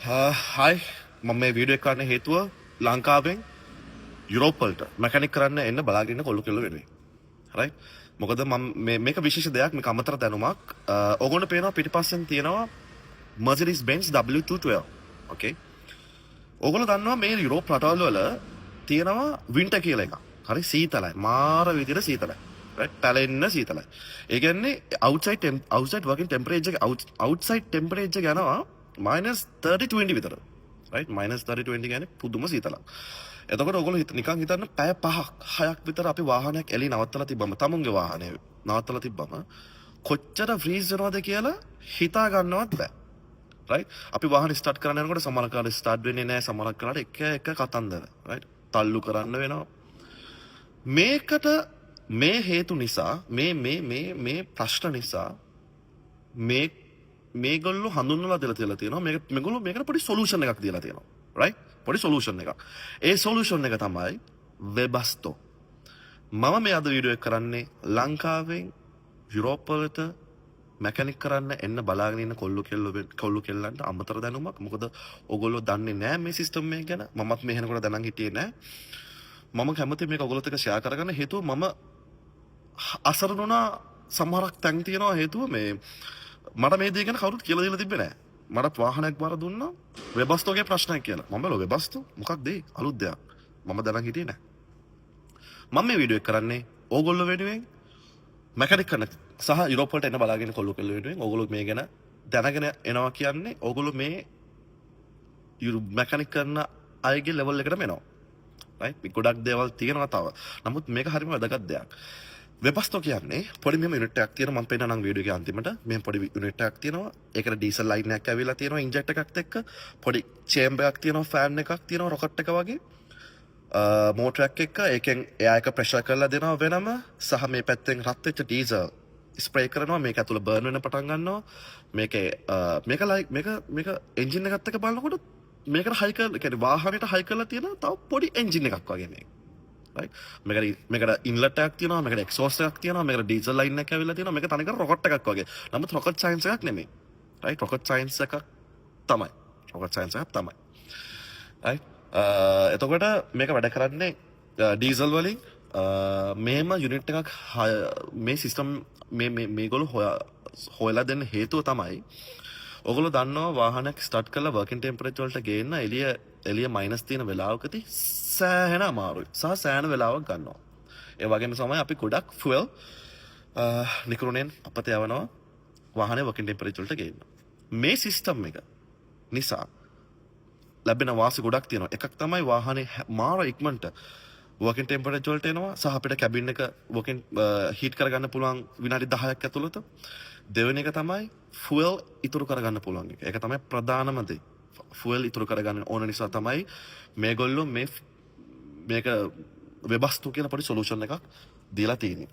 හයි මම මේ වීඩියෝ එක කරන්න හේතුව ලංකාවෙන් යුරෝප් වලට මැකැනික් කරන්න එන්න බලාගෙන ඉන්න කොල්ල කෙල්ල වෙනුවෙන්. right? මොකද මම මේක විශේෂ දෙයක් මේක අමතර දැනුමක්. ඕගොල්ලෝ පේනවා පිටිපස්සෙන් තියෙනවා Mercedes Benz W212. okay? ඕගොල්ලෝ දන්නවා මේ යුරෝප් රටවල් වල තියෙනවා වින්ටර් කියලා එකක්. හරි සීතලයි. මාර විදිහට සීතලයි. right? පැලෙන්න සීතලයි. ඒ කියන්නේ outside working temperature outside temperature යනවා -30-20 විතර. right? -30-20 කියන්නේ පුදුම සීතලක්. එතකොට ඔයගොල්ලෝ නිකන් හිතන්න පැය 5ක් 6ක් විතර අපි වාහනයක් එළි නවත්තලා තිබ්බම තමුන්ගේ වාහනේ නවත්තලා තිබ්බම කොච්චර ෆ්‍රීස් වෙනවද කියලා හිතා ගන්නවත් බෑ. right? අපි වාහනේ ස්ටාර්ට් කරන්න යනකොට සමහර කාලේ ස්ටාර්ට් වෙන්නේ නැහැ සමහර කාලේ එක කතන්දර. right? තල්ලු කරන්න වෙනවා. මේකට මේ හේතු නිසා මේ ප්‍රශ්න නිසා මේගොල්ලෝ හඳුන්වලා දෙලා තියෙනවා මේගොල්ලෝ මේකට පොඩි සොලියුෂන් එකක් දීලා තියෙනවා. right? පොඩි සොලියුෂන් එකක්. ඒ සොලියුෂන් එක තමයි වෙබස්ටෝ. මම මේ අද වීඩියෝ එක කරන්නේ ලංකාවෙන් යුරෝප් වලට මැකැනික් කරන්න එන්න බලාගෙන ඉන්න කොල්ලු කෙල්ලන්ට අමතර දැනුමක්. මොකද ඔයගොල්ලෝ දන්නේ නැහැ මේ සිස්ටම් එක ගැන. මමත් මේ වෙනකොට දැනන් හිටියේ නැහැ. මම කැමති මේක ඔයගොල්ලොත් එක්ක ෂෙයා කරගන්න හේතුව මම අසරණ වුණා සමහරක් තැන් තියෙනවා හේතුව මේ මට මේ දේ ගැන කවුරුත් කියලා දෙලා තිබ්බේ නැහැ. මට වාහනයක් බාර දුන්නා වෙබස්ටෝගේ ප්‍රශ්නයක් කියලා. මම බැලුවා වෙබස්ටෝ මොකක්ද ඒ අලුත් දෙයක්. මම දැනන් හිටියේ නැහැ. මම මේ වීඩියෝ එක කරන්නේ ඕගොල්ලෝ වෙනුවෙන් මැකැනික් කරන සහ යුරෝප් වලට එන්න බලාගෙන කොල්ලෝ කෙල්ලෝ වෙනුවෙන් ඕගොල්ලෝ මේ ගැන දැනගෙන එනවා කියන්නේ ඕගොල්ලෝ මේ මැකැනික් කරන අයගේ ලෙවල් එකටම එනවා. right? මේ ගොඩක් දේවල් තියෙනවා තව. නමුත් මේක හරියම වැදගත් දෙයක්. වෙබස්ටෝ කියන්නේ පොඩි මෙහෙම යුනිට් එකක් තියෙනවා. මම පෙන්නනම් වීඩියෝ එකේ අන්තිමට මෙහෙම පොඩි යුනිට් එකක් තියෙනවා. ඒකට ඩීසල් ලයින් එකක් ඇවිල්ලා තියෙනවා ඉන්ජෙක්ටර් එකක් එක්ක. පොඩි චේම්බර් එකක් තියෙනවා, ෆෑන් එකක් තියෙනවා, රොකට් එක වගේ. මෝටර් එකක් එක්ක ඒකෙන් එයා එක ප්‍රෙෂර් කරලා දෙනවා වෙනම. සහ මේ පැත්තෙන් රත් වෙච්ච ඩීසල් ස්ප්‍රේ කරනවා. මේක ඇතුළේ බර්න් වෙන පටන් ගන්නවා. මේක එන්ජින් එකත් එක්ක බලනකොට මේකට හයි කරලා කියන්නේ වාහනේට හයි කරලා තියෙන තව පොඩි එන්ජින් එකක් වගේ මේක. right? මේකට ඉන්ලට් එකක් තියෙනවා, මේකට එක්සෝස්ට් එකක් තියෙනවා, මේකට ඩීසල් ලයින් එකක් ඇවිල්ලා තියෙනවා. මේක තනිකර රොකට් එකක් වගේ. නමුත් රොකට් සයන්ස් එකක් නෙමෙයි. right? රොකට් සයන්ස් එකක් තමයි. රොකට් සයන්ස් එකක් තමයි. right? එතකොට මේක වැඩ කරන්නේ ඩීසල් වලින් මේම යුනිට් එකක් මේ සිස්ටම් මේගොල්ලෝ හොයලා දෙන්න හේතුව තමයි ඔයගොල්ලෝ දන්නවා වාහනයක් ස්ටාර්ට් කරලා වර්කින් ටෙම්පරේචර් වලට ගේන්න එළිය මයිනස් තියෙන වෙලාවකදී සෑහෙන අමාරුයි. සහ සෑහෙන වෙලාවක් ගන්නවා. ඒ වගේම තමයි අපි ගොඩක් ෆුවල් නිකරුණෙන් අපත යවනවා වාහනේ වර්කින් ටෙම්පරේචර් වලට ගේන්න. මේ සිස්ටම් එක නිසා ලැබෙන වාසි ගොඩක් තියෙනවා. එකක් තමයි වාහනේ මාර ඉක්මනට වර්කින් ටෙම්පරේචර් වලට එනවා සහ අපිට කැබින් එක වර්කින් හීට් කරගන්න පුළුවන් විනාඩි 10ක් ඇතුළත. දෙවෙනි එක තමයි ෆුවල් ඉතුරු කරගන්න පුළුවන් එක. ඒක තමයි ප්‍රධානම දේ. ෆුවල් ඉතුරු කරගන්න ඕන නිසා තමයි මේගොල්ලෝ මේක වෙබස්ටෝ කියන පොඩි සොලියුෂන් එකක් දීලා තියෙන්නේ.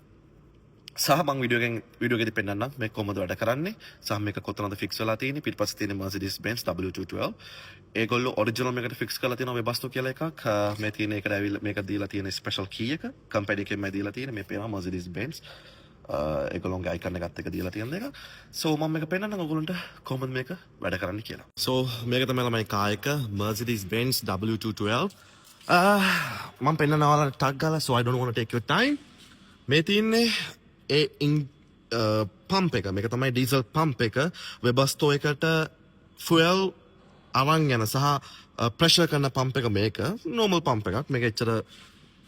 සහ මම වීඩියෝ එකේදී පෙන්නන්නම් මේක කොහොමද වැඩ කරන්නේ සහ මේක කොතනද ෆික්ස් වෙලා තියෙන්නේ. පිටපස්සේ තියෙන Mercedes Benz W212 ඒගොල්ලෝ ඔරිජිනල් මේකට ෆික්ස් කරලා තියෙනවා වෙබස්ටෝ කියලා එකක්. මේ තියෙන එකට ඇවිල්ලා මේක දීලා තියෙන ස්පෙෂල් කී එක කම්පැනි එකෙන්ම දීලා තියෙන මේ පේනවා Mercedes Benz ඒගොල්ලෝගේ අයිකන් එකත් එක්ක දීලා තියෙන එක. සෝ මම මේක පෙන්නන්නම් ඔයගොල්ලන්ට කොහොමද මේක වැඩ කරන්නේ කියලා. සෝ මේක තමයි ළමයි කාර් එක Mercedes Benz W212 මම පෙන්නනවා ටග් ගාලා so I don't want to take your time. මේ තියෙන්නේ පම්ප එක. මේක තමයි ඩීසල් පම්ප එක. වෙබස්ටෝ එකට ෆුවල් අරන් යන සහ ප්‍රෙෂර් කරන පම්ප එක මේක. නෝමල් පම්ප එකක්. මේක එච්චර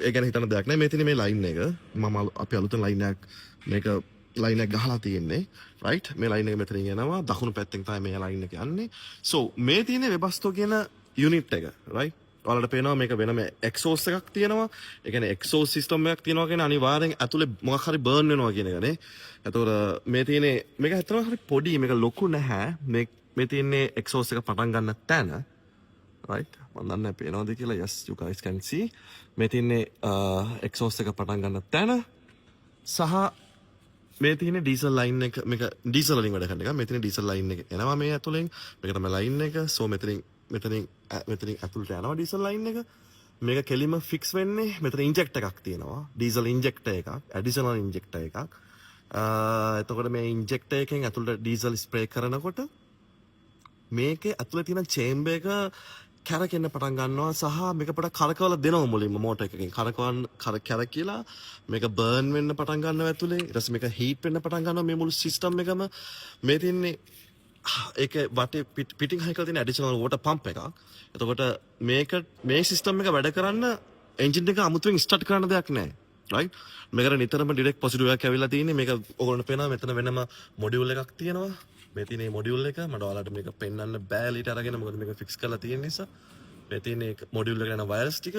ඒ ගැන හිතන දෙයක් නෑ. මේ තියෙන්නේ මේ ලයින් එක. අපි අලුතෙන් ලයින් එකක් මේක ලයින් එක ගහලා තියෙන්නේ. right? මේ ලයින් එක මෙතනින් යනවා. දකුණු පැත්තෙන් තමයි මේ ලයින් එක යන්නේ. so මේ තියෙන්නේ වෙබස්ටෝ කියන යුනිට් එක. right? ඔයාලට පේනවා මේක වෙනම එක්සෝස් එකක් තියෙනවා. ඒ කියන්නේ එක්සෝස් සිස්ටම් එකක් තියෙනවා කියන්නේ අනිවාර්යෙන් ඇතුලේ මොකක් හරි බර්න් වෙනවා කියන එකනේ. එතකොට මේ තියෙන්නේ මේක ඇත්තටම හරි පොඩි මේක ලොකු නැහැ. මේ තියෙන්නේ එක්සෝස් එක පටන් ගන්න තැන. right? මම දන්නේ නැහැ පේනවද කියලා. yes you guys can see. මේ තියෙන්නේ එක්සෝස් එක පටන් ගන්න තැන සහ මේ තියෙන්නේ ඩීසල් ලයින් එක. මේක ඩීසල් වලින් වැඩ කරන එක. මේ තියෙන්නේ ඩීසල් ලයින් එක එනවා මේ ඇතුලෙන්. මේක තමයි ලයින් එක. so මෙතනින් ඇතුළට යනවා ඩීසල් ලයින් එක. මේක කෙලිම ෆික්ස් වෙන්නේ මෙතන ඉන්ජෙක්ටර් එකක් තියෙනවා. ඩීසල් ඉන්ජෙක්ටර් එකක්, ඇඩිෂනල් ඉන්ජෙක්ටර් එකක්. එතකොට මේ ඉන්ජෙක්ටර් එකෙන් ඇතුළට ඩීසල් ස්ප්‍රේ කරනකොට මේකේ ඇතුලේ තියෙන චේම්බර් එක කැරකෙන්න පටන් ගන්නවා සහ මේක පොඩක් කරකවලා දෙනවා මුලින්ම මෝටර් එකකින් කැරකිලා මේක බර්න් වෙන්න පටන් ගන්නවා ඇතුලේ ඊට පස්සේ මේක හීට් වෙන්න පටන් ගන්නවා මේ මුළු සිස්ටම් එකම මේ තියන්නේ ඒක වටේ පිටින් හයි කරලා තියෙන ඇඩිෂනල් වෝටර් පම්ප් එකක්. එතකොට මේ සිස්ටම් එක වැඩ කරන්න එන්ජින් එක අමුතුවෙන් ස්ටාර්ට් කරන්න දෙයක් නැහැ. රයිට්? මේකට නිතරම ඩිරෙක්ට් පොසිටිව් එකක් ඇවිල්ලා තියෙන්නේ. මේක ඔයගොල්ලන්ට පේනවා මෙතන වෙනම මොඩියුල් එකක් තියෙනවා. මේ තියෙන මේ මොඩියුල් එක මට ඔයාලට මේක පෙන්වන්න බෑ ඊට අරගෙන මොකද මේක ෆික්ස් කරලා තියෙන නිසා. මේ තියෙන මේ මොඩියුල් එකට යන වයර්ස් ටික.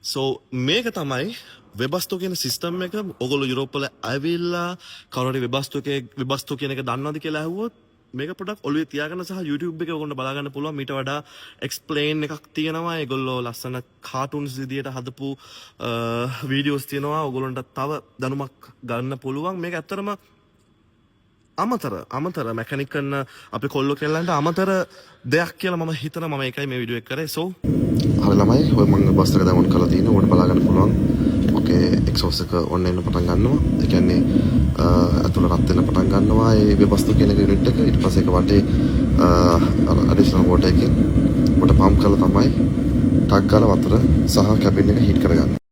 So මේක තමයි වෙබස්ටෝ කියන සිස්ටම් එක. ඔයගොල්ලෝ යුරෝප් වල ඇවිල්ලා කවුරුහරි වෙබස්ටෝ කියන එක දන්නවද කියලා අහුවොත් මේක පොඩක් ඔළුවේ තියාගන්න සහ YouTube එකේ ඔයගොල්ලන්ට බලා ගන්න පුළුවන්. මීට වඩා එක්ස්ප්ලেইন එකක් තියෙනවා. ඒගොල්ලෝ ලස්සන කාටුන්ස් විදියට හදපු වීඩියෝස් තියෙනවා. ඔයගොල්ලන්ට තව දැනුමක් ගන්න පුළුවන්. මේක ඇත්තටම අමතර මැකනික් කරන අපි කොල්ලෝ කෙල්ලන්ට අමතර දෙයක් කියලා මම හිතනවා. මම ඒකයි මේ වීඩියෝ එක කරේ. So හරි ළමයි ඔය මම බස් එක දැන් ඔන් කරලා තියෙනවා. ඔයාලට බලා ගන්න පුළුවන්. ඕකේ එක්සෝස් එක ඔන්න එන්න පටන් ගන්නවා. ඒ කියන්නේ අතුල රත් වෙන්න පටන් ගන්නවා. ඒ වෙබස්තු කියන යුනිට් එක ඊට පස්සේ ඒක වටේ ඇඩිෂනල් වෝටර් එකකින් පම්ප් කරලා තමයි ටක් ගාලා වතුර සහ කැබින් එක හීට් කරගන්නේ.